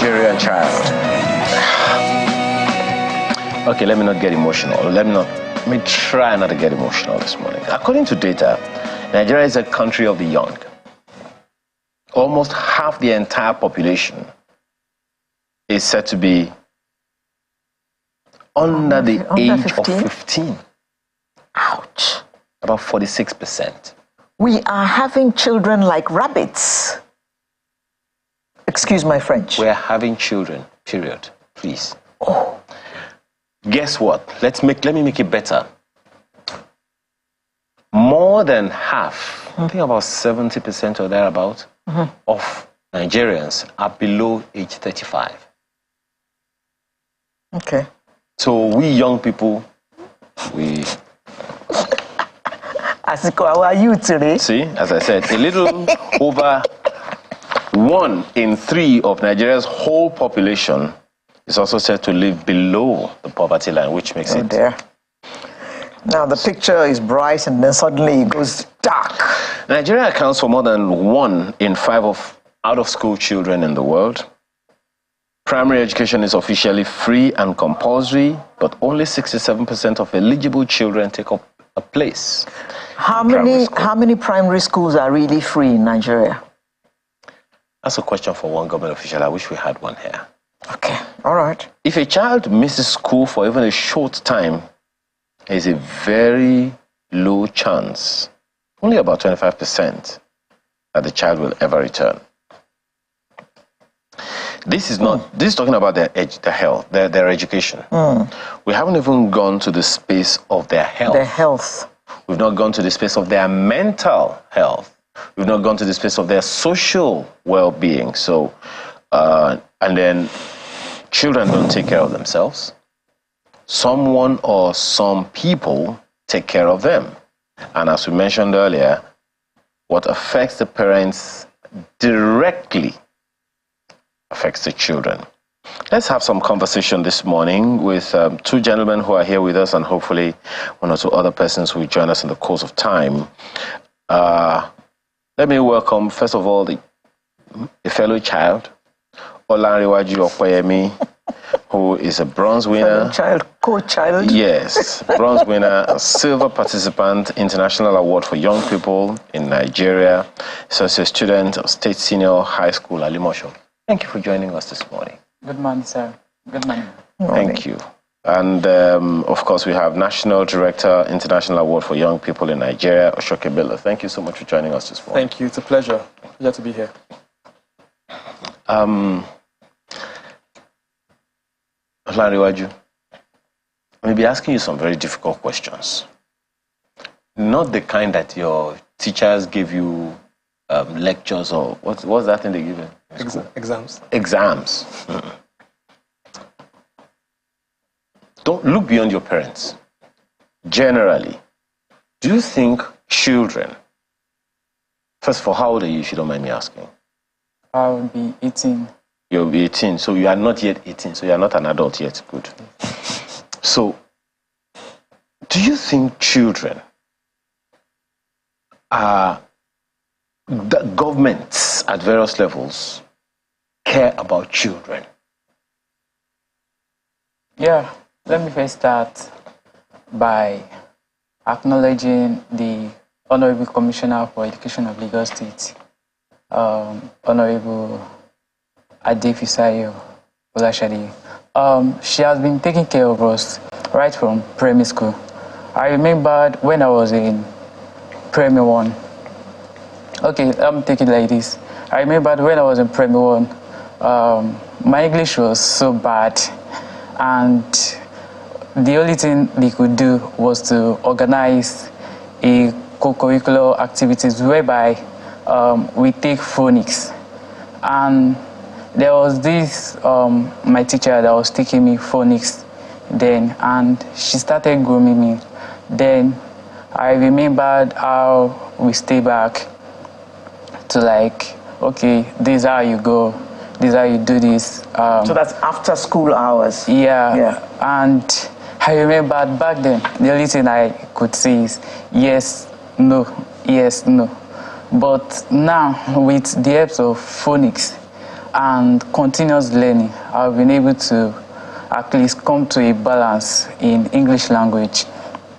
Nigerian child. Okay, let me not get emotional. Let me try not to get emotional this morning. According to data, Nigeria is a country of the young. Almost half the entire population is said to be under the age 15? Of 15. Ouch. About 46%. We are having children like rabbits. Excuse my French. We're having children, period. Please. Oh. Guess what? Let me make it better. More than half, I think about 70% or thereabout, of Nigerians are below age 35. Okay. So we young people, we... How are you today? See, as I said, a little over 1 in 3 of Nigeria's whole population is also said to live below the poverty line, which makes it... There. Now the picture is bright and then suddenly it goes dark. Nigeria accounts for more than 1 in 5 of out-of-school children in the world. Primary education is officially free and compulsory, but only 67% of eligible children take up a place. How many primary schools are really free in Nigeria? That's a question for one government official. I wish we had one here. Okay, all right. If a child misses school for even a short time, there's a very low chance, only about 25%, that the child will ever return. This is talking about their health, their education. We haven't even gone to the space of their health. Their health. We've not gone to the space of their mental health. We've not gone to the space of their social well-being. So, and then children don't take care of themselves. Someone or some people take care of them. And as we mentioned earlier, what affects the parents directly affects the children. Let's have some conversation this morning with 2 gentlemen who are here with us, and hopefully 1 or 2 other persons who will join us in the course of time. Let me welcome, first of all, a fellow child, Olanrewaju Okoyemi, who is a bronze winner. Child, co-child. Yes, bronze winner, a silver participant, International Award for Young People in Nigeria. So a student of State Senior High School, Alimosho. Thank you for joining us this morning. Good morning, sir. Good morning. Thank you. And of course, we have National Director, International Award for Young People in Nigeria, Oshoke Bello. Thank you so much for joining us this morning. Thank you. It's a pleasure. Pleasure to be here. Olanrewaju, I may be asking you some very difficult questions. Not the kind that your teachers give you lectures or what's that thing they give you? Exams. Exams. Don't look beyond your parents. Generally, do you think children, first of all, how old are you, if you don't mind me asking? I will be 18. You'll be 18, so you are not yet 18, so you are not an adult yet. Good. So, do you think children the governments at various levels care about children? Yeah, let me first start by acknowledging the Honorable Commissioner for Education of Lagos State, Honorable Adefisayo Olashade. She has been taking care of us right from primary school. I remembered when I was in primary 1. Okay, let me take it like this. I remembered when I was in primary 1, my English was so bad, and the only thing they could do was to organize a co-curricular activities whereby we take phonics. And there was this, my teacher that was taking me phonics then, and she started grooming me. Then I remembered how we stay back to like, okay, this is how you go, this is how you do this. So that's after school hours. Yeah. And I remembered back then, the only thing I could say is yes, no, yes, no. But now, with the help of phonics, and continuous learning, I've been able to at least come to a balance in English language.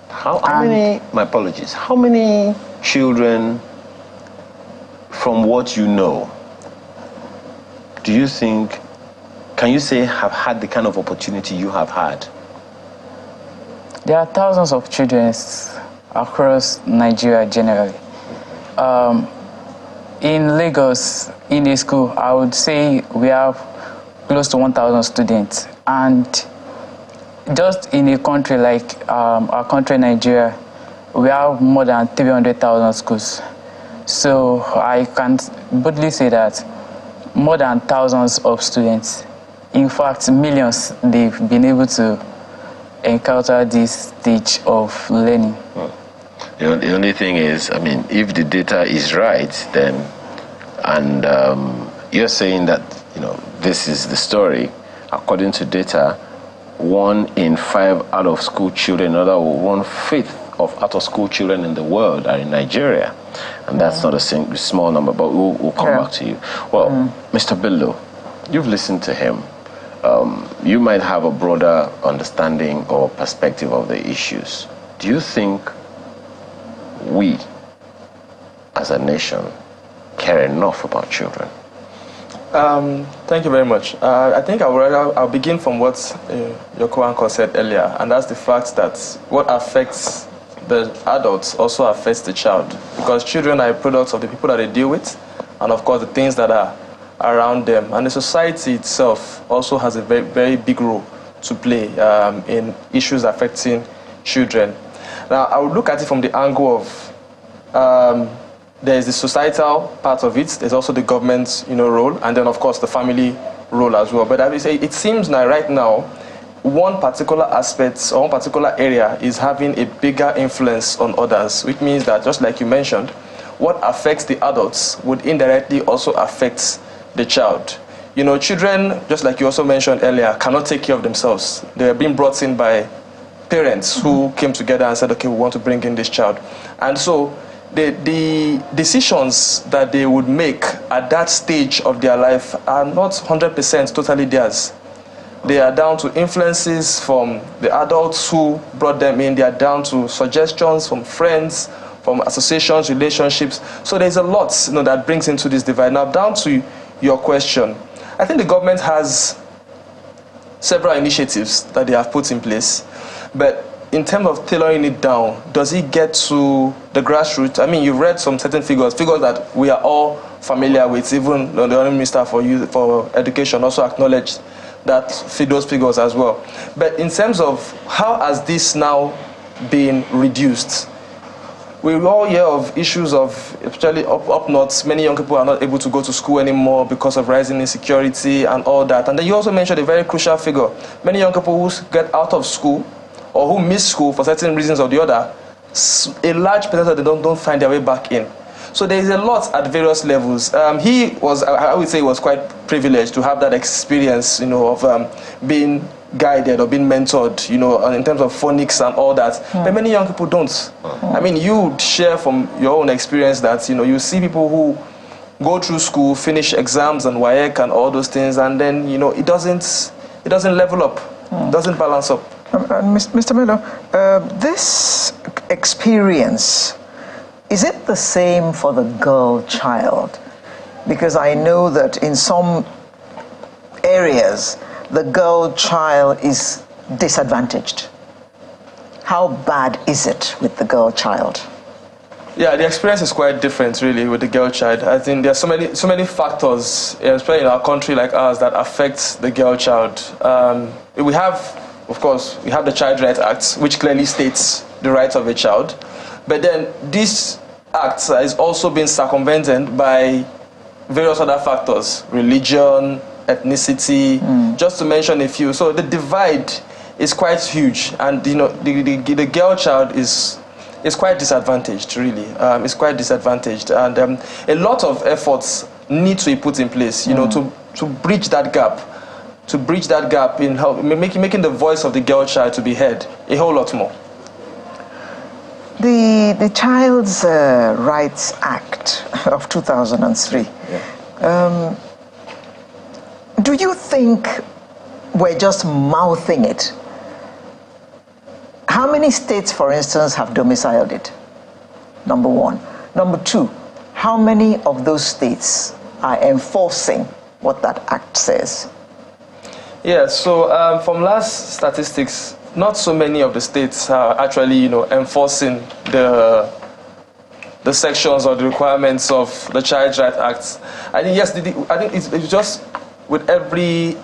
How many, my apologies, how many children, from what you know, do you think, can you say have had the kind of opportunity you have had? There are thousands of children across Nigeria generally. In Lagos, in a school, I would say we have close to 1,000 students. And just in a country like our country, Nigeria, we have more than 300,000 schools. So I can boldly say that more than thousands of students, in fact, millions, they've been able to encounter this stage of learning. The only thing is, I mean, if the data is right, then, and you're saying that, you know, this is the story, according to data, 1 in 5 out-of-school children, another 1/5 of out-of-school children in the world are in Nigeria. And that's not a small number, but we'll come back to you. Well, Mr. Bello, you've listened to him. You might have a broader understanding or perspective of the issues. Do you think we, as a nation, care enough about children? Thank you very much. I think I'll begin from what your co-anchor said earlier, and that's the fact that what affects the adults also affects the child, because children are products of the people that they deal with, and of course the things that are around them. And the society itself also has a very, very big role to play in issues affecting children. Now, I would look at it from the angle of there's the societal part of it, there's also the government's role, and then of course the family role as well. But I would say it seems now, right now, one particular aspect or one particular area is having a bigger influence on others, which means that, just like you mentioned, what affects the adults would indirectly also affect the child. You know, children, just like you also mentioned earlier, cannot take care of themselves. They are being brought in by parents who came together and said, okay, we want to bring in this child. And so the decisions that they would make at that stage of their life are not 100% totally theirs. They are down to influences from the adults who brought them in. They are down to suggestions from friends, from associations, relationships. So there's a lot that brings into this divide. Now, down to your question, I think the government has several initiatives that they have put in place. But in terms of tailoring it down, does it get to the grassroots? I mean, you've read some certain figures that we are all familiar with. Even the Honourable Minister for Education also acknowledged those figures as well. But in terms of how has this now been reduced? We all hear of issues of, especially up north, many young people are not able to go to school anymore because of rising insecurity and all that. And then you also mentioned a very crucial figure. Many young people who get out of school or who miss school for certain reasons or the other, a large percentage of them don't find their way back in. So there is a lot at various levels. He was, I would say, was quite privileged to have that experience, of being guided or being mentored, in terms of phonics and all that. But many young people don't. I mean, you share from your own experience that, you see people who go through school, finish exams and WAEC and all those things, and then, it doesn't level up, doesn't balance up. Mr. Miller, this experience, is it the same for the girl child? Because I know that in some areas, the girl child is disadvantaged. How bad is it with the girl child? Yeah, the experience is quite different, really, with the girl child. I think there are so many factors, especially in our country like ours, that affect the girl child. We have, of course, we have the Child Rights Act, which clearly states the rights of a child. But then this act is also being circumvented by various other factors, religion, ethnicity, just to mention a few. So the divide is quite huge, and the girl child is quite disadvantaged, really. It's quite disadvantaged, and a lot of efforts need to be put in place, to bridge that gap. To bridge that gap in making the voice of the girl child to be heard a whole lot more. The Child's Rights Act of 2003. do you think we're just mouthing it? How many states, for instance, have domiciled it? Number one. Number two, how many of those states are enforcing what that act says? Yeah, so from last statistics, not so many of the states are actually, enforcing the sections or the requirements of the Child Rights Act. I think yes, I think it's just with every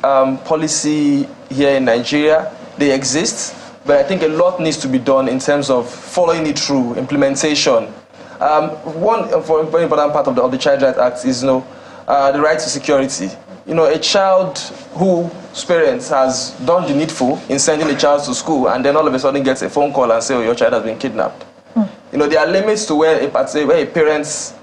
policy here in Nigeria, they exist, but I think a lot needs to be done in terms of following it through, implementation. One very important part of the Child Rights Act is the right to security. A child whose parents has done the needful in sending a child to school and then all of a sudden gets a phone call and say, oh, your child has been kidnapped. There are limits to where a parent's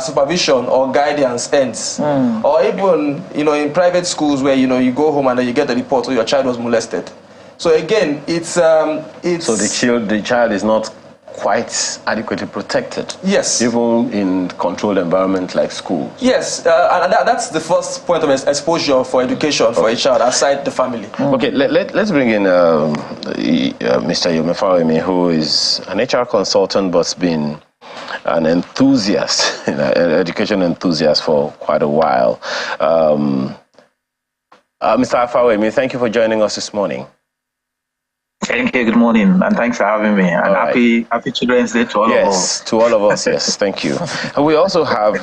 supervision or guidance ends. Or even, in private schools where, you go home and then you get a report, oh, your child was molested. So again, it's... So the child is not quite adequately protected. Yes. Even in controlled environment like school. Yes, and that's the first point of exposure for education for a child outside the family. Okay, let's bring in Mr. Yomefawemi, who is an HR consultant but's been an enthusiast, an education enthusiast for quite a while. Mr. Afawemi, thank you for joining us this morning. Thank you. Good morning, and thanks for having me. And happy Children's Day to all of us. Yes, to all of us. Yes, thank you. And we also have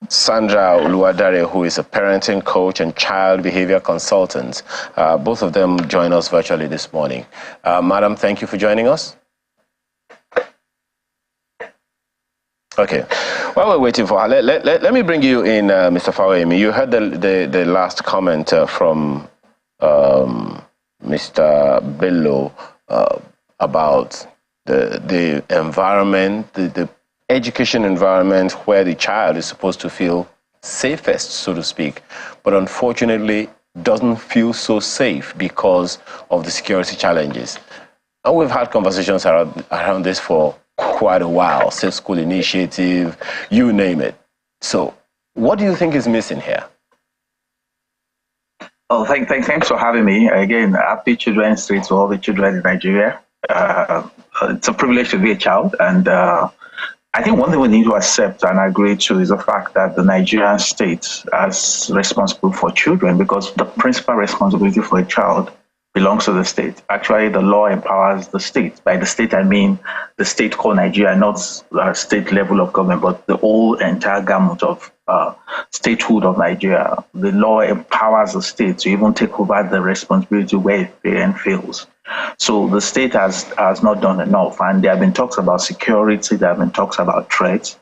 Sandra Uluwadare, who is a parenting coach and child behavior consultant. Both of them join us virtually this morning. Madam, thank you for joining us. Okay. While we're waiting for her, let me bring you in, Mr. Fawemi. You heard the last comment from Mr. Bello about the environment, the education environment where the child is supposed to feel safest, so to speak, but unfortunately doesn't feel so safe because of the security challenges. And we've had conversations around this for quite a while, Safe School Initiative, you name it. So what do you think is missing here? Oh, thanks for having me. Again, happy Children's Day to all the children in Nigeria. It's a privilege to be a child. And I think one thing we need to accept and agree to is the fact that the Nigerian state is responsible for children, because the principal responsibility for a child belongs to the state. Actually, the law empowers the state. By the state, I mean the state called Nigeria, not state level of government, but the whole entire gamut of statehood of Nigeria. The law empowers the state to even take over the responsibility where a parent fails. So the state has not done enough. And there have been talks about security, there have been talks about threats.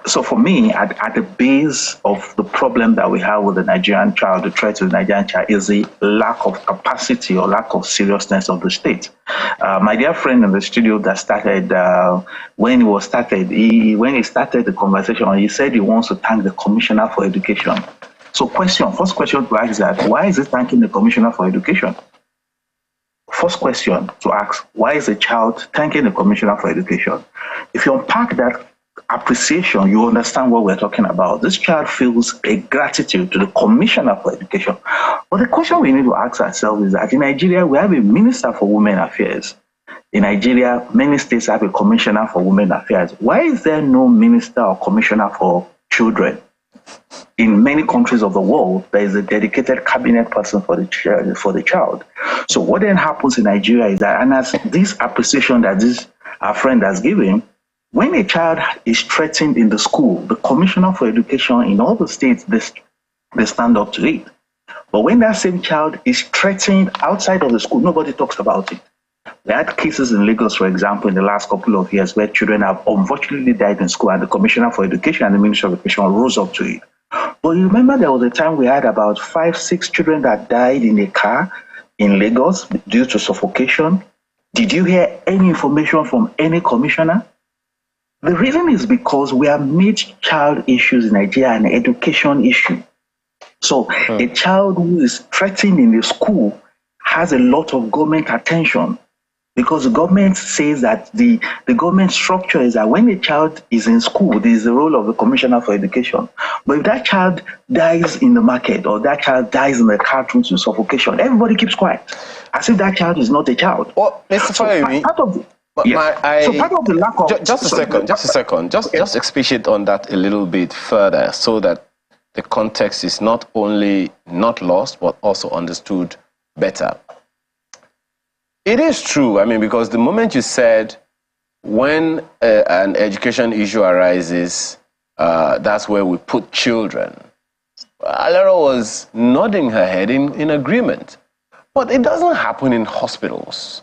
So for me, at the base of the problem that we have with the Nigerian child, the threat to the Nigerian child, is the lack of capacity or lack of seriousness of the state. My dear friend in the studio that started, when he started the conversation, he said he wants to thank the Commissioner for Education. So first question to ask is that, why is he thanking the Commissioner for Education? First question to ask, why is a child thanking the Commissioner for Education? If you unpack that appreciation, you understand what we're talking about. This child feels a gratitude to the Commissioner for Education. But the question we need to ask ourselves is that in Nigeria, we have a Minister for Women Affairs. In Nigeria, many states have a Commissioner for Women Affairs. Why is there no Minister or Commissioner for Children? In many countries of the world, there is a dedicated cabinet person for the child. So what then happens in Nigeria is that, and as this appreciation that our friend has given, when a child is threatened in the school, the Commissioner for Education in all the states, they stand up to it. But when that same child is threatened outside of the school, nobody talks about it. We had cases in Lagos, for example, in the last couple of years where children have unfortunately died in school, and the Commissioner for Education and the Ministry of Education rose up to it. But you remember there was a time we had about 5-6 children that died in a car in Lagos due to suffocation. Did you hear any information from any commissioner? The reason is because we have made child issues in Nigeria an education issue. So a child who is threatened in the school has a lot of government attention, Because the government says that the government structure is that when a child is in school, there is the role of the commissioner for education. But if that child dies in the market or that child dies in the car through to suffocation, everybody keeps quiet, as if that child is not a child. Well, Mr. Fayemi, part of the lack of... Just expatiate on that a little bit further so that the context is not only not lost, but also understood better. It is true, I mean, because the moment you said when an education issue arises, that's where we put children. Alera was nodding her head in agreement. But it doesn't happen in hospitals.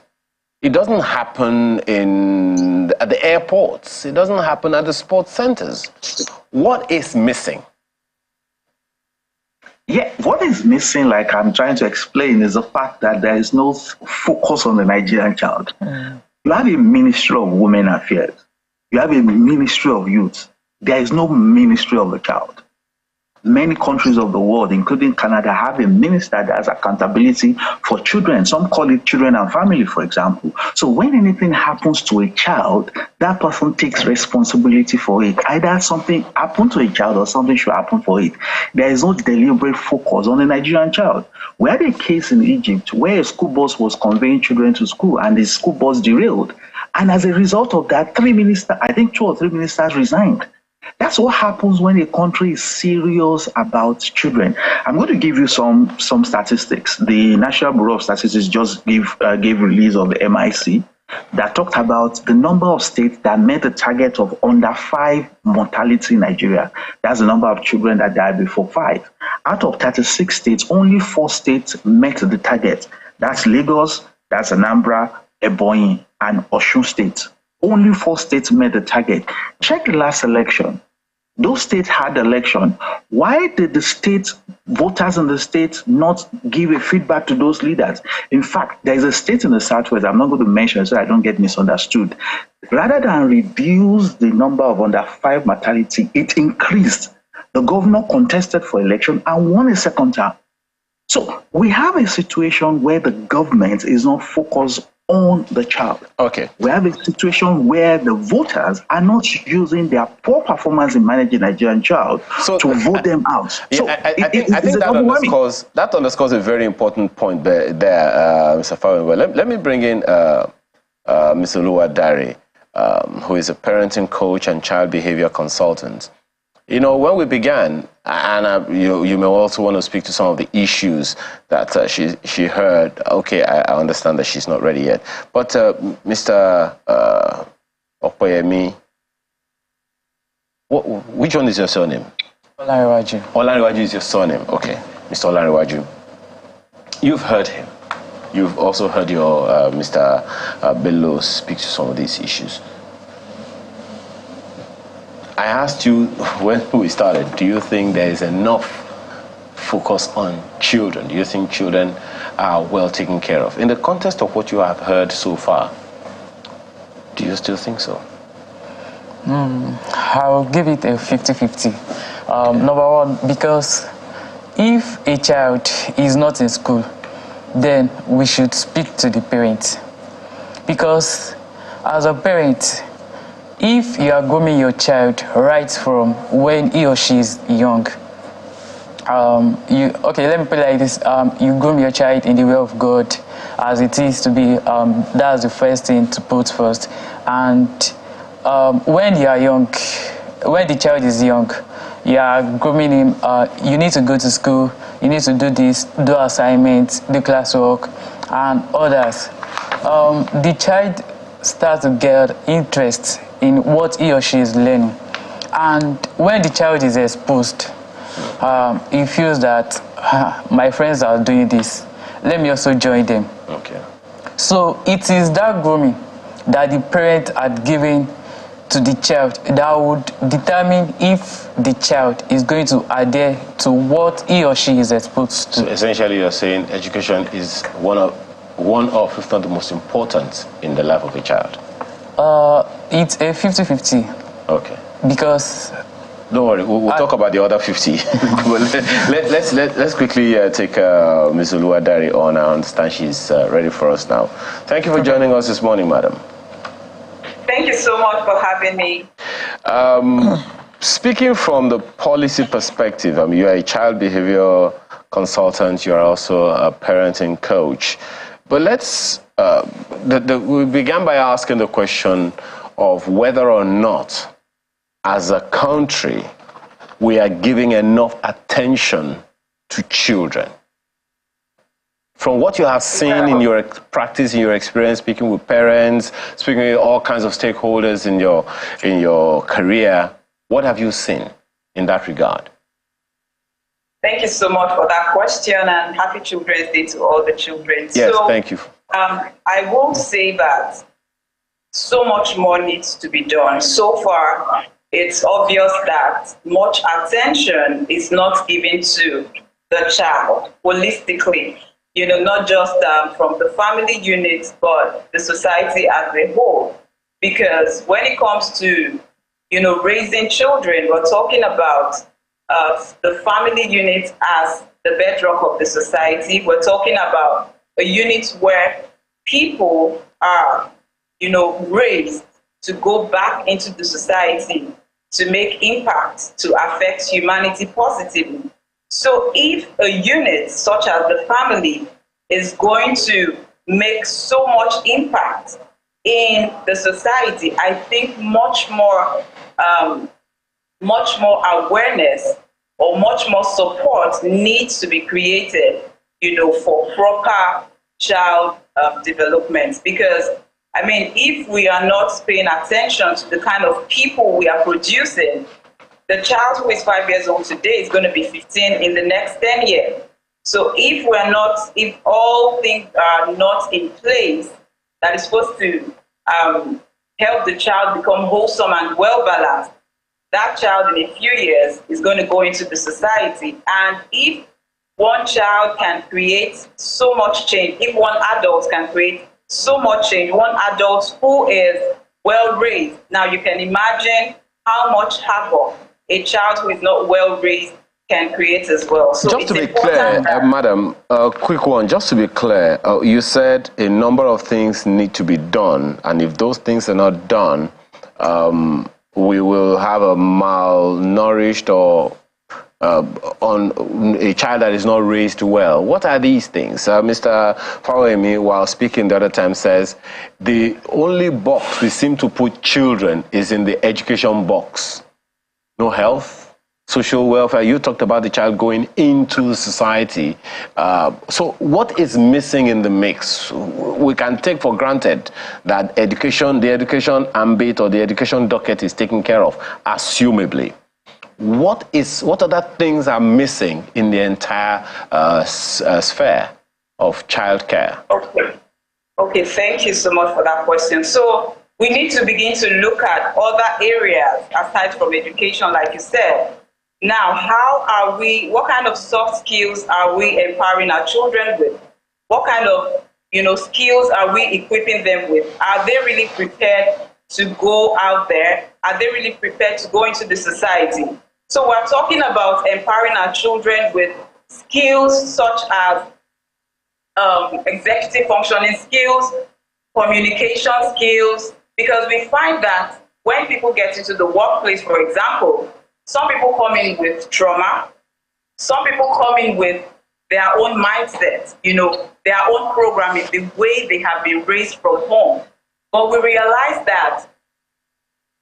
It doesn't happen at the airports. It doesn't happen at the sports centers. What is missing? Yeah, what is missing, like I'm trying to explain, is the fact that there is no focus on the Nigerian child. You have a Ministry of Women Affairs. You have a Ministry of Youth. There is no Ministry of the Child. Many countries of the world, including Canada, have a minister that has accountability for children. Some call it children and family, for example. So when anything happens to a child, that person takes responsibility for it. Either something happened to a child or something should happen for it. There is no deliberate focus on the Nigerian child. We had a case in Egypt where a school bus was conveying children to school and the school bus derailed. And as a result of that, 2 or 3 ministers resigned. That's what happens when a country is serious about children. I'm going to give you some statistics. The National Bureau of Statistics just gave release of the MIC that talked about the number of states that met the target of under 5 mortality in Nigeria. That's the number of children that died before 5. Out of 36 states, only 4 states met the target. That's Lagos, that's Anambra, Ebonyi, and Osun State. Only 4 states met the target. Check the last election. Those states had election. Why did the state voters in the state not give a feedback to those leaders? In fact, there is a state in the Southwest, I'm not going to mention so I don't get misunderstood. Rather than reduce the number of under 5 mortality, it increased. The governor contested for election and won a second term. So we have a situation where the government is not focused on the child. Okay. We have a situation where the voters are not using their poor performance in managing a Nigerian child to vote them out. So I think that underscores a very important point there, Mr. Fawemba. Let me bring in Mr. Oluwadare, who is a parenting coach and child behavior consultant. You know, when we began, and you may also want to speak to some of the issues that she heard. Okay, I understand that she's not ready yet. But Mr. Okoyemi, which one is your surname? Olanrewaju. Olanrewaju is your surname. Okay, Mr. Olanrewaju, you've heard him. You've also heard your Mr. Bello speak to some of these issues. I asked you when we started, do you think there is enough focus on children? Do you think children are well taken care of? In the context of what you have heard so far, do you still think so? I'll give it a 50-50. Number one, because if a child is not in school, then we should speak to the parents. Because as a parent, if you are grooming your child right from when he or she is young, let me put it like this: you groom your child in the way of God, as it is to be. That's the first thing to put first. And when you are young, when the child is young, you are grooming him. You need to go to school. You need to do this, do assignments, do classwork, and others. The child starts to get interest in what he or she is learning. And when the child is exposed, he feels that my friends are doing this, let me also join them. Okay. So it is that grooming that the parent had given to the child that would determine if the child is going to adhere to what he or she is exposed to. So essentially you're saying education is one of, if not the most important in the life of a child. It's a 50-50. Okay. Because Don't worry, we'll talk about the other 50. But let's quickly take Ms. Oluwadari on. I understand she's ready for us now. Thank you for joining us this morning, madam. Thank you so much for having me. Speaking from the policy perspective, you are a child behavior consultant, you are also a parenting coach. But we began by asking the question of whether or not, as a country, we are giving enough attention to children. From what you have seen in your practice, in your experience, speaking with parents, speaking with all kinds of stakeholders in your career, what have you seen in that regard? Thank you so much for that question, and happy Children's Day to all the children. Yes, thank you. I will say that so much more needs to be done. So far, it's obvious that much attention is not given to the child holistically, not just from the family unit, but the society as a whole. Because when it comes to, raising children, we're talking about the family unit as the bedrock of the society. We're talking about a unit where people are, raised to go back into the society to make impact, to affect humanity positively. So if a unit such as the family is going to make so much impact in the society, I think much more awareness or much more support needs to be created, for proper child development. Because, if we are not paying attention to the kind of people we are producing, the child who is 5 years old today is going to be 15 in the next 10 years. So if all things are not in place that is supposed to help the child become wholesome and well-balanced, that child in a few years is going to go into the society. And if one child can create so much change, if one adult can create so much change, one adult who is well-raised, now you can imagine how much havoc a child who is not well-raised can create as well. So just to be clear, madam, a quick one, just to be clear, you said a number of things need to be done, and if those things are not done, we will have a malnourished or on a child that is not raised well. What are these things? Mr. Fawemi, while speaking the other time, says the only box we seem to put children is in the education box. No health, social welfare. You talked about the child going into society. So what is missing in the mix? We can take for granted that the education ambit or the education docket is taken care of, assumably. What other things are missing in the entire sphere of childcare? Okay, thank you so much for that question. So we need to begin to look at other areas aside from education, like you said. Now, what kind of soft skills are we empowering our children with? What kind of, skills are we equipping them with? Are they really prepared to go out there? Are they really prepared to go into the society? So we're talking about empowering our children with skills such as executive functioning skills, communication skills, because we find that when people get into the workplace, for example, some people come in with trauma, some people come in with their own mindset, their own programming, the way they have been raised from home. But we realize that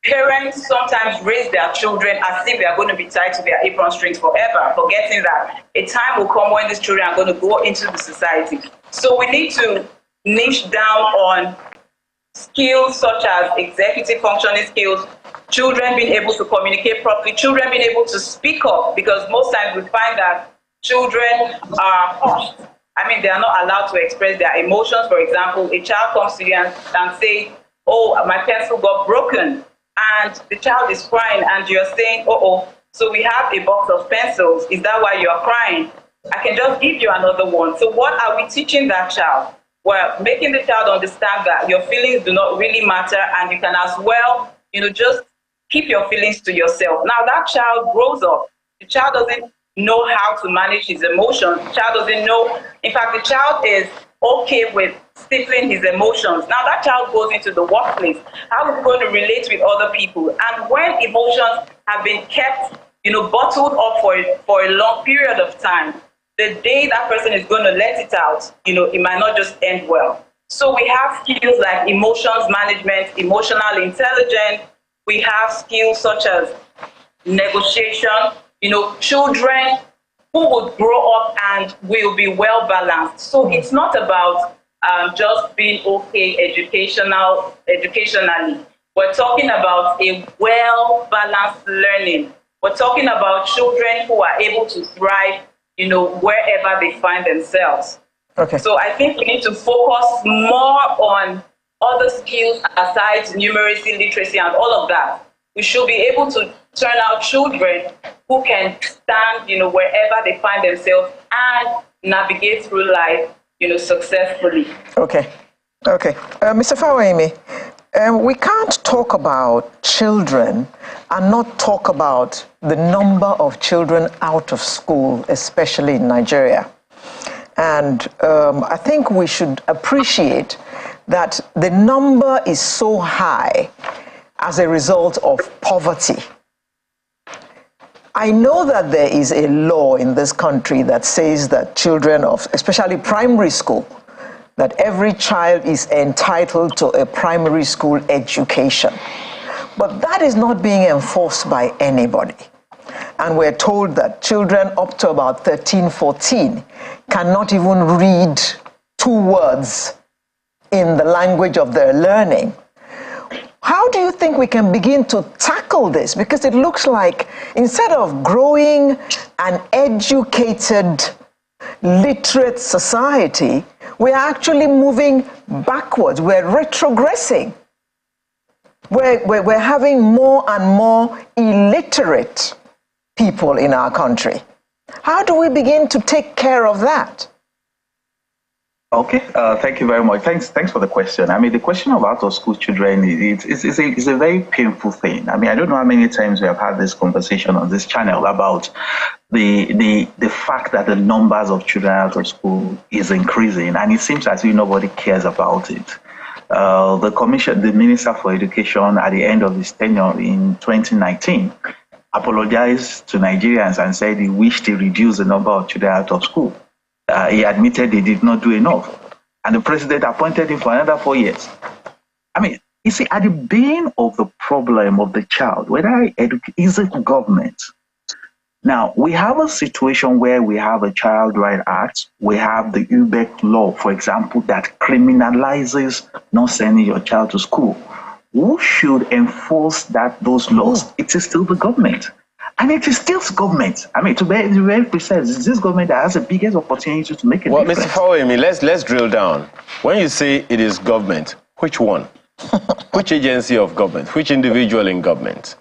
parents sometimes raise their children as if they are going to be tied to their apron strings forever, forgetting that a time will come when these children are going to go into the society. So we need to niche down on skills such as executive functioning skills, children being able to communicate properly, children being able to speak up, because most times we find that children are hushed. They are not allowed to express their emotions. For example, a child comes to you and says, "Oh, my pencil got broken," and the child is crying, and you're saying, "Oh, so we have a box of pencils. Is that why you're crying? I can just give you another one." So what are we teaching that child? We're making the child understand that your feelings do not really matter, and you can as well, just keep your feelings to yourself. Now that child grows up. The child doesn't know how to manage his emotions. The child doesn't know. In fact, the child is okay with stifling his emotions. Now that child goes into the workplace. How is he going to relate with other people? And when emotions have been kept, bottled up for a long period of time, the day that person is going to let it out, it might not just end well. So we have skills like emotions management, emotional intelligence. We have skills such as negotiation. Children who would grow up and will be well balanced. So it's not about just being okay educationally. We're talking about a well balanced learning. We're talking about children who are able to thrive, wherever they find themselves. Okay. So I think we need to focus more on other skills aside numeracy, literacy, and all of that. We should be able to turn out children who can stand, wherever they find themselves and navigate through life, successfully. Okay. Mr. Fawemi, we can't talk about children and not talk about the number of children out of school, especially in Nigeria. And I think we should appreciate that the number is so high as a result of poverty. I know that there is a law in this country that says that children of, especially primary school, that every child is entitled to a primary school education. But that is not being enforced by anybody. And we're told that children up to about 13, 14 cannot even read 2 words in the language of their learning. How do you think we can begin to tackle this? Because it looks like instead of growing an educated, literate society, we're actually moving backwards. We're retrogressing. We're having more and more illiterate people in our country. How do we begin to take care of that? Okay, thank you very much. Thanks for the question. I mean, the question of out-of-school children is a very painful thing. I mean, I don't know how many times we have had this conversation on this channel about the fact that the numbers of children out of school is increasing, and it seems as if nobody cares about it. The Minister for Education at the end of his tenure in 2019 apologized to Nigerians and said he wished to reduce the number of children out of school. He admitted he did not do enough. And the president appointed him for another 4 years. I mean, you see, at the bane of the problem of the child, whether is it government? Now, we have a situation where we have a Child Right Act. We have the UBEC law, for example, that criminalizes not sending your child to school. Who should enforce those laws? It is still the government. And it is still government. I mean, to be very precise, it's this government that has the biggest opportunity to make a difference. Mr. Fawemi, let's drill down. When you say it is government, which one? Which agency of government? Which individual in government?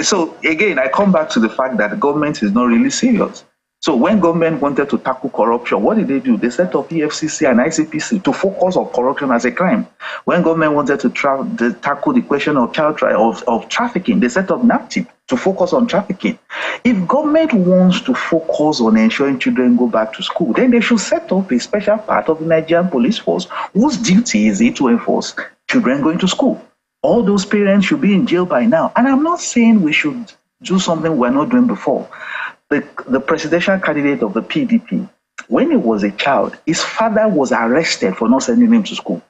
So again, I come back to the fact that the government is not really serious. So when government wanted to tackle corruption, what did they do? They set up EFCC and ICPC to focus on corruption as a crime. When government wanted to tackle the question of of trafficking, they set up NAPTIP to focus on trafficking. If government wants to focus on ensuring children go back to school, then they should set up a special part of the Nigerian police force whose duty is it to enforce children going to school. All those parents should be in jail by now. And I'm not saying we should do something we're not doing before. The presidential candidate of the PDP, when he was a child, his father was arrested for not sending him to school.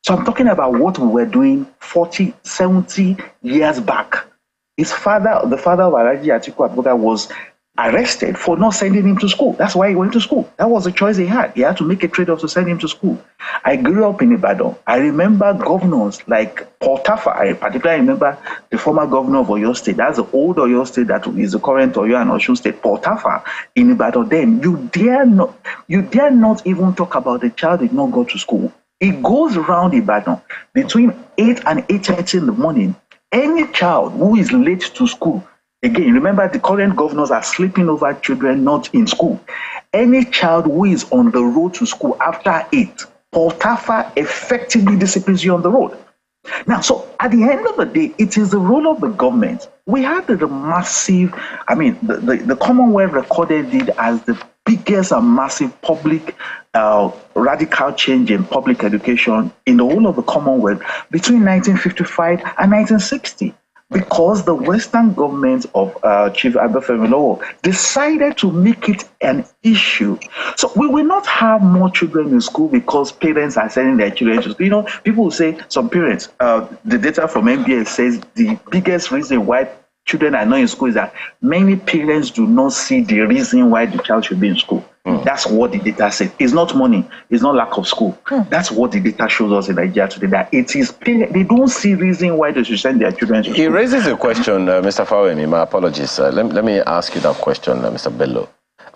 So I'm talking about what we were doing 40, 70 years back. His father, the father of Alhaji Atiku Abubakar, was arrested for not sending him to school. That's why he went to school. That was the choice he had. He had to make a trade-off to send him to school. I grew up in Ibadan. I remember governors like Paul Tafa. I particularly remember the former governor of Oyo State. That's the old Oyo State that is the current Oyo and Osun State. Paul Tafa in Ibadan. Then you dare not even talk about the child did not go to school. It goes around Ibadan between 8 and 8:30 in the morning. Any child who is late to school, again, remember the current governors are sleeping over children not in school. Any child who is on the road to school after 8, Paul Tafa effectively disciplines you on the road. Now, so at the end of the day, it is the role of the government. We had the massive, the Commonwealth recorded it as the biggest and massive public radical change in public education in the whole of the Commonwealth between 1955 and 1960. Because the Western government of Chief Abafemi Awolowo decided to make it an issue. So we will not have more children in school because parents are sending their children to school. You know, people will say, some parents, the data from MBS says the biggest reason why children are not in school is that many parents do not see the reason why the child should be in school. That's what the data says. It's not money. It's not lack of school. That's what the data shows us in Nigeria today. That it is they don't see reason why they should send their children to school. He raises a question, Mr. Fawemi. My apologies. Let me ask you that question, Mr. Bello.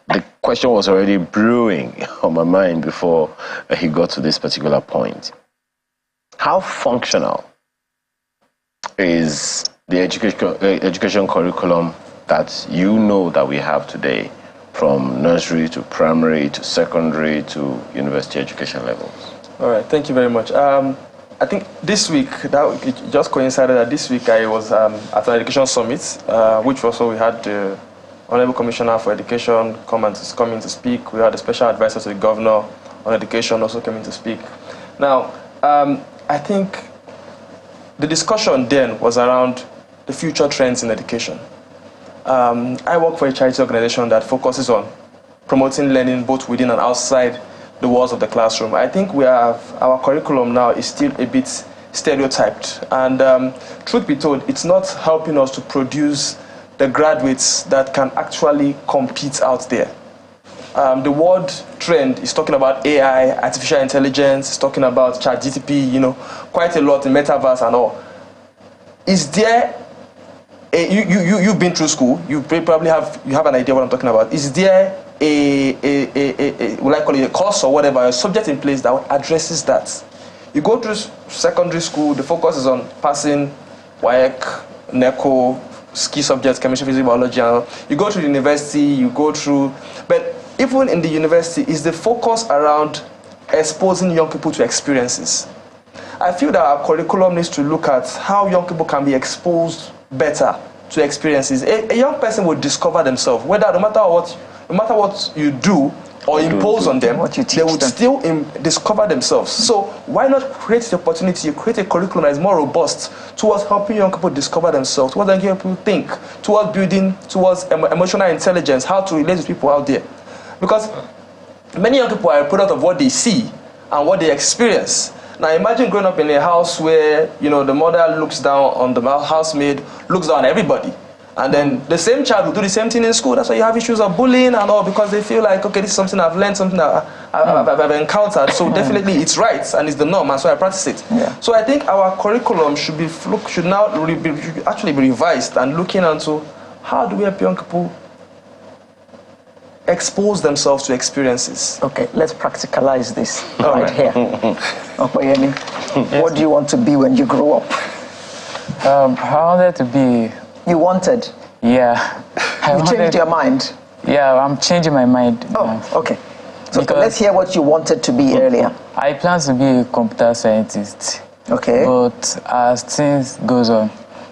The question was already brewing on my mind before he got to this particular point. How functional is the education curriculum that you know that we have today, from nursery to primary to secondary to university education levels? All right, thank you very much. I think this week, it just coincided that this week I was at an education summit, which also we had the Honorable Commissioner for Education coming to speak. We had a special advisor to the governor on education also coming to speak. Now, I think the discussion then was around the future trends in education. I work for a charity organization that focuses on promoting learning both within and outside the walls of the classroom. I think our curriculum now is still a bit stereotyped, and truth be told, it's not helping us to produce the graduates that can actually compete out there. The world trend is talking about AI, artificial intelligence, it's talking about ChatGPT, quite a lot in metaverse and all. Is there you've been through school, you probably have an idea what I'm talking about. Is there will I call it a course or whatever, a subject in place that addresses that? You go through secondary school, the focus is on passing WAEC, NECO, key subjects, chemistry, physics, biology. You go to the university, but even in the university, is the focus around exposing young people to experiences. I feel that our curriculum needs to look at how young people can be exposed better to experiences. A young person will discover themselves, whether no matter what you do or impose on them, they would still discover themselves. So why not create the opportunity, create a curriculum that is more robust towards helping young people discover themselves, towards helping young people think, towards building, towards emotional intelligence, how to relate with people out there. Because many young people are a product of what they see and what they experience. Now imagine growing up in a house where, the mother looks down on the housemaid, looks down on everybody. And then the same child will do the same thing in school. That's why you have issues of bullying and all, because they feel like, okay, this is something I've learned, something that I've encountered. So definitely it's right and it's the norm, and so I practice it. Yeah. So I think our curriculum should now actually be revised and looking into how do we help young people expose themselves to experiences. Okay, let's practicalize this right here. Okoyemi, what do you want to be when you grow up? I wanted to be... You wanted? Yeah. You changed your mind? Yeah, I'm changing my mind. Oh, okay. So let's hear what you wanted to be earlier. I plan to be a computer scientist. Okay. But as things goes on,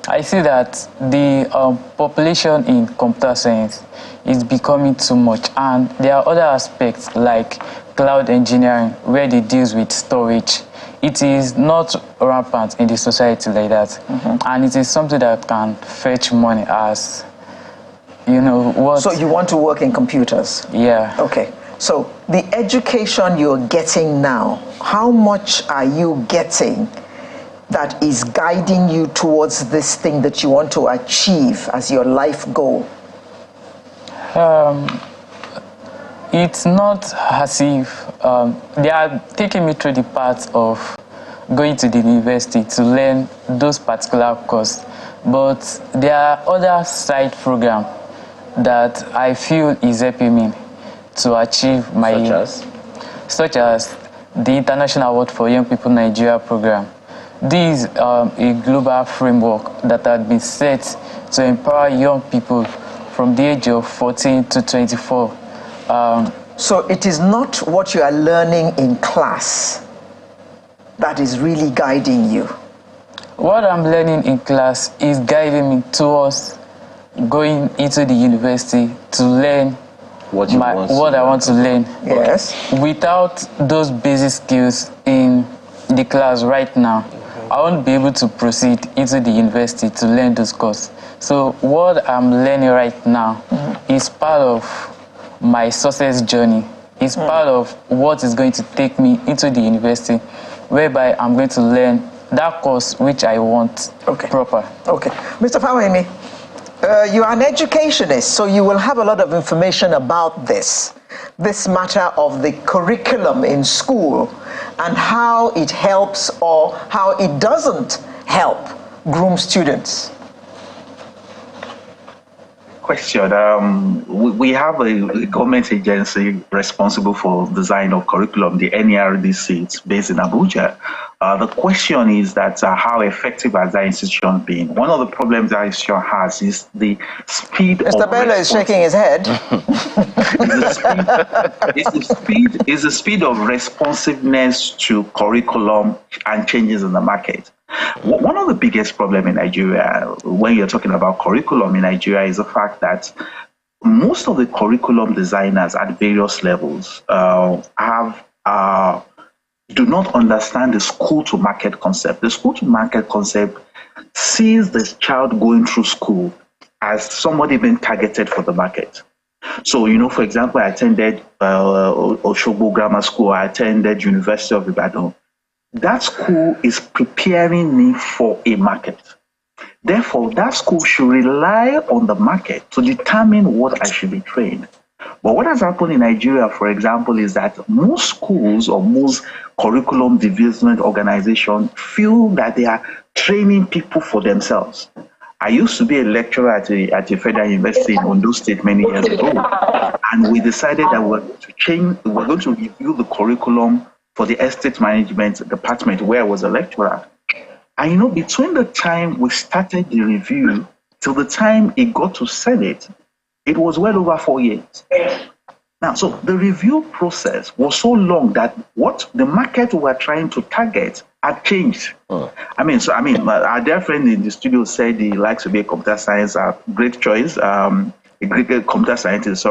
I see that the population in computer science is becoming too much, and there are other aspects like cloud engineering where they deals with storage. It is not rampant in the society like that, and it is something that can fetch money as, what... So you want to work in computers? Yeah. Okay. So the education you're getting now, how much are you getting that is guiding you towards this thing that you want to achieve as your life goal? It's not as if they are taking me through the path of going to the university to learn those particular courses, but there are other side programs that I feel is helping me to achieve my... Such as the International Award for Young People Nigeria program. This is a global framework that had been set to empower young people from the age of 14 to 24. So it is not what you are learning in class that is really guiding you. What I'm learning in class is guiding me towards going into the university to learn what I want to learn. Yes. Without those basic skills in the class right now, I won't be able to proceed into the university to learn those courses. So what I'm learning right now is part of my success journey. It's part of what is going to take me into the university, whereby I'm going to learn that course which I want proper. Okay. Mr. Fawemi, you are an educationist, so you will have a lot of information about this matter of the curriculum in school and how it helps or how it doesn't help groom students. Question. We have a government agency responsible for design of curriculum, the NERDC. It's based in Abuja. The question is that how effective has that institution been? One of the problems that institution has is the speed. Mr. Bello is shaking his head. It's the speed of responsiveness to curriculum and changes in the market. One of the biggest problems in Nigeria, when you're talking about curriculum in Nigeria, is the fact that most of the curriculum designers at various levels do not understand the school-to-market concept. The school-to-market concept sees the child going through school as somebody being targeted for the market. So, for example, I attended Oshogbo Grammar School, I attended University of Ibadan. That school is preparing me for a market. Therefore, that school should rely on the market to determine what I should be trained. But what has happened in Nigeria, for example, is that most schools or most curriculum development organizations feel that they are training people for themselves. I used to be a lecturer at a federal university in Ondo State many years ago, and we decided that we're going to review the curriculum for the estate management department where I was a lecturer. And between the time we started the review till the time it got to Senate, it was well over 4 years. Now, so the review process was so long that what the market we were trying to target had changed. Our dear friend in the studio said he likes to be a computer science, great choice. A great computer scientist,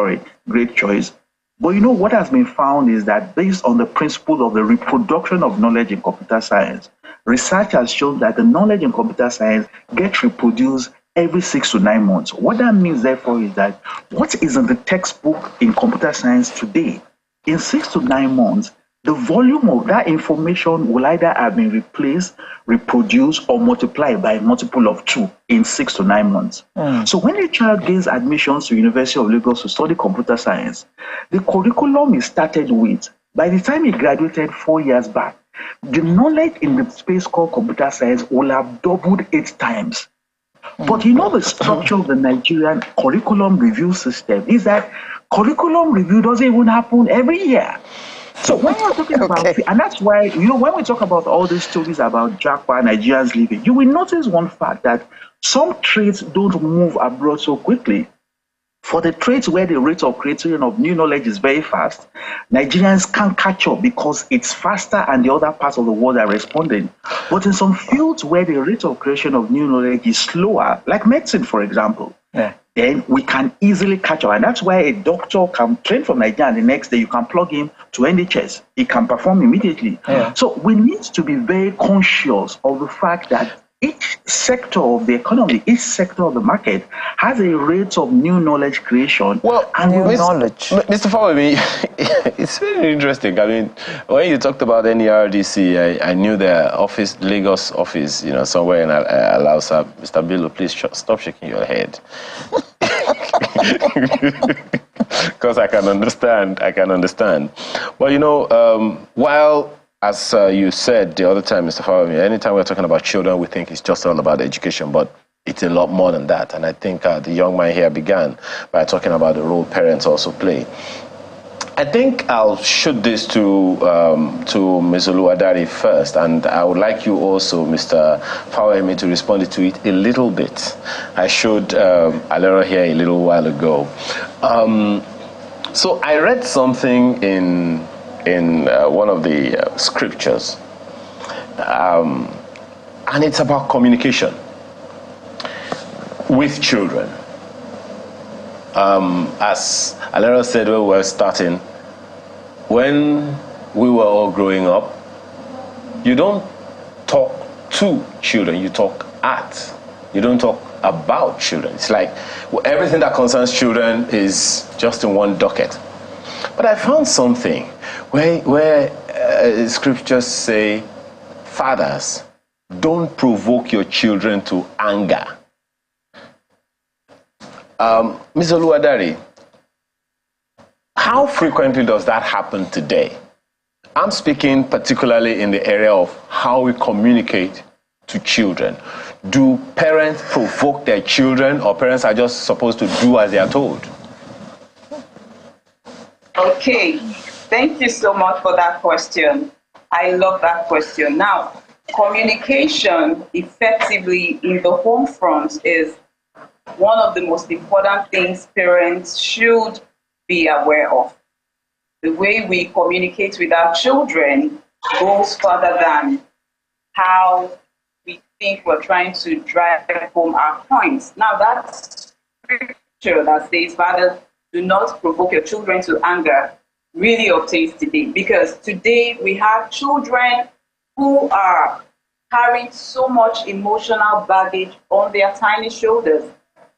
great choice. But what has been found is that based on the principle of the reproduction of knowledge in computer science, research has shown that the knowledge in computer science gets reproduced every 6 to 9 months. What that means, therefore, is that what is in the textbook in computer science today, in 6 to 9 months, the volume of that information will either have been replaced, reproduced, or multiplied by a multiple of 2 in 6 to 9 months. So when a child gains admissions to University of Lagos to study computer science, the curriculum is started with, by the time he graduated 4 years back, the knowledge in the space called computer science will have doubled 8 times. But the structure of the Nigerian curriculum review system is that curriculum review doesn't even happen every year. So when you're talking about, and that's why, when we talk about all these stories about Japa, Nigerians leaving, you will notice one fact that some trades don't move abroad so quickly. For the trades where the rate of creation of new knowledge is very fast, Nigerians can't catch up because it's faster and the other parts of the world are responding. But in some fields where the rate of creation of new knowledge is slower, like medicine, for example, then we can easily catch up. And that's why a doctor can train from Nigeria and the next day you can plug him to NHS. He can perform immediately. So we need to be very conscious of the fact that each sector of the economy, each sector of the market has a rate of new knowledge creation. Well, and knowledge. Mr. Fawemi, it's very interesting. When you talked about NERDC, I knew their office, Lagos office, somewhere in Alausa. Mr. Bello, please stop shaking your head. Because I can understand. But, while as you said the other time, Mr. Fawemi, anytime we're talking about children, we think it's just all about education, but it's a lot more than that. And I think the young man here began by talking about the role parents also play. I think I'll shoot this to Ms. Oluwadari first, and I would like you also, Mr. Fawemi, to respond to it a little bit. I showed Alera here a little while ago. So I read something in one of the scriptures And it's about communication with children. As Alera said when we were starting, when we were all growing up, you don't talk to children, you talk at. You don't talk about children. It's like everything that concerns children is just in one docket. But I found something where scriptures say, fathers, don't provoke your children to anger. Ms. Oluwadari, how frequently does that happen today? I'm speaking particularly in the area of how we communicate to children. Do parents provoke their children, or parents are just supposed to do as they are told? Okay, thank you so much for that question. I love that question. Now, communication effectively in the home front is one of the most important things parents should be aware of. The way we communicate with our children goes further than how we think we're trying to drive home our points. Now, that scripture that says, fathers, do not provoke your children to anger, really obtains today. Because today we have children who are carrying so much emotional baggage on their tiny shoulders.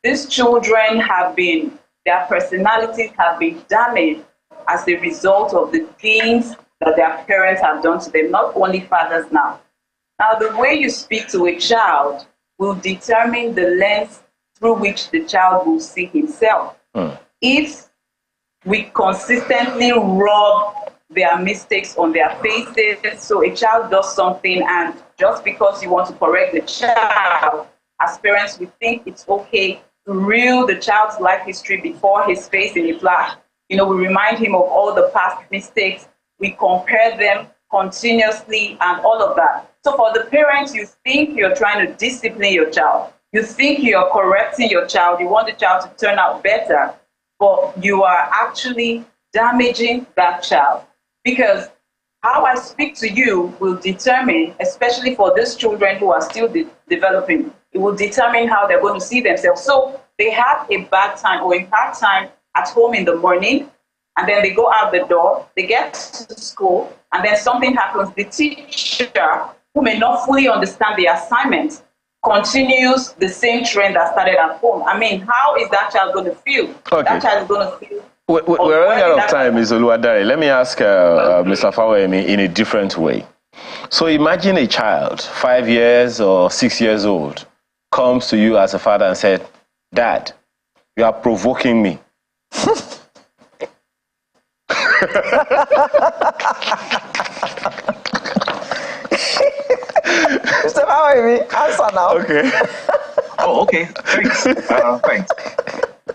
These children their personalities have been damaged as a result of the things that their parents have done to them, not only fathers now. Now, the way you speak to a child will determine the lens through which the child will see himself. If we consistently rub their mistakes on their faces, so a child does something and just because you want to correct the child, as parents, we think it's okay to reel the child's life history before his face in a flash. We remind him of all the past mistakes. We compare them continuously and all of that. So for the parents, you think you're trying to discipline your child. You think you're correcting your child. You want the child to turn out better, but you are actually damaging that child. Because how I speak to you will determine, especially for these children who are still developing, it will determine how they're going to see themselves. So they have a bad time or a hard time at home in the morning, and then they go out the door, they get to school, and then something happens. The teacher, who may not fully understand the assignment, continues the same trend that started at home. I mean, how is that child going to feel? Okay. That child is going to feel... We're running out of time, Ms. Oluwadari. Let me ask Mr. Fawemi in a different way. So imagine a child, 5 years or 6 years old, comes to you as a father and said, Dad, you are provoking me. Mr. Fawemi, answer now. Okay. Oh, okay. Thanks. Thanks.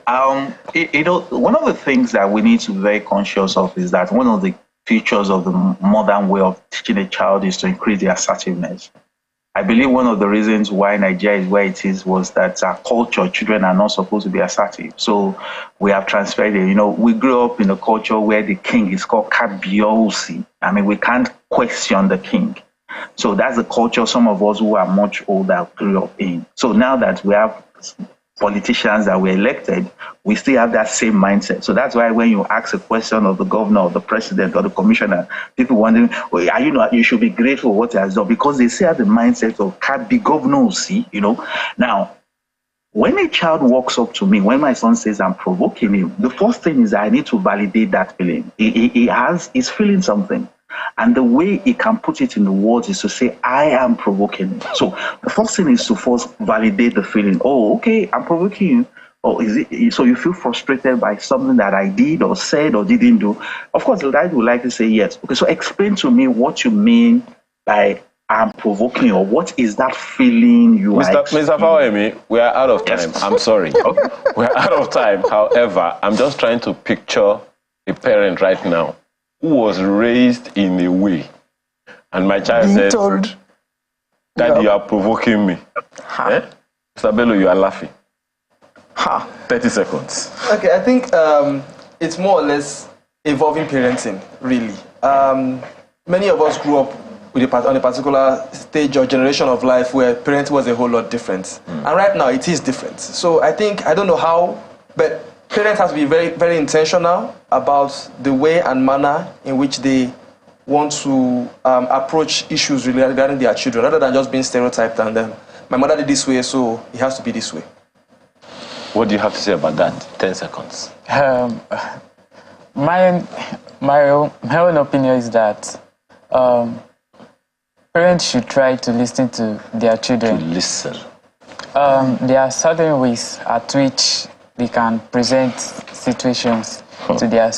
One of the things that we need to be very conscious of is that one of the features of the modern way of teaching a child is to increase their assertiveness. I believe one of the reasons why Nigeria is where it is was that our culture, children are not supposed to be assertive. So we have transferred it. We grew up in a culture where the king is called Kabiyesi. I mean, we can't question the king. So that's the culture some of us who are much older grew up in. So now that we have politicians that were elected, we still have that same mindset. So that's why when you ask a question of the governor or the president or the commissioner, people wondering, well, you should be grateful for what he has done, because they still have the mindset of can't be governor, see, Now, when a child walks up to me, when my son says I'm provoking him, the first thing is I need to validate that feeling. He's feeling something. And the way he can put it in the words is to say, I am provoking him. So the first thing is to first validate the feeling. Oh, okay, I'm provoking you. Or is it so you feel frustrated by something that I did or said or didn't do? Of course, the dad would like to say yes. Okay, so explain to me what you mean by I'm provoking, or what is that feeling you are experiencing? Mr. Fawemi, we are out of time. Yes. I'm sorry. Okay. We are out of time. However, I'm just trying to picture a parent right now who was raised in a way, and my child says, Daddy, you are provoking me. Mr. Bello, you are laughing. 30 seconds. Okay, I think it's more or less evolving parenting, really. Many of us grew up on a particular stage or generation of life where parenting was a whole lot different. And right now, it is different. So I don't know how, but parents have to be very, very intentional about the way and manner in which they want to approach issues regarding their children, rather than just being stereotyped and my mother did this way, so it has to be this way. What do you have to say about that? 10 seconds. My own opinion is that parents should try to listen to their children. To listen. There are certain ways at which they can present situations to their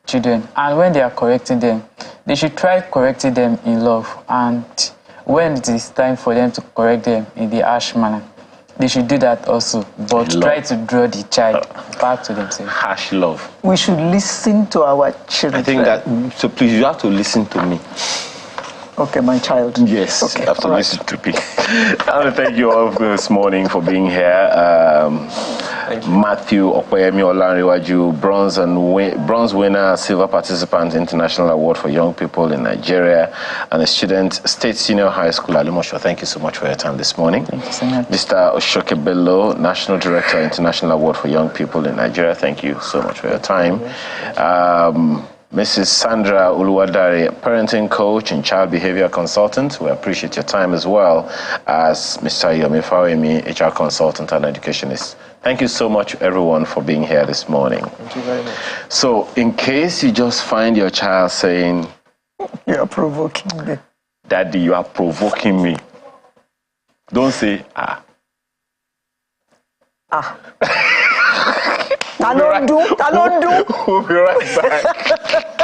children, and when they are correcting them, they should try correcting them in love, and when it is time for them to correct them in the harsh manner, they should do that also, but try to draw the child back to themselves. Harsh love. We should listen to our children. I think that, so please, you have to listen to me. Okay, my child. Yes, okay. you have to listen to me. I want to thank you all this morning for being here. Matthew Okoyemi Olanriwaju, bronze winner, silver participant, International Award for Young People in Nigeria, and a student, State Senior High School, Alimosho. Thank you so much for your time this morning. Thank you so much. Mr. Oshoke Bello, National Director, International Award for Young People in Nigeria. Thank you so much for your time. Mrs. Sandra Uluwadare, parenting coach and child behavior consultant. We appreciate your time as well as Mr. Yomi Fawemi, HR consultant and educationist. Thank you so much, everyone, for being here this morning. Thank you very much. So, in case you just find your child saying, You are provoking me. Daddy, you are provoking me, don't say, ah. Ah. I don't do. We'll be right back.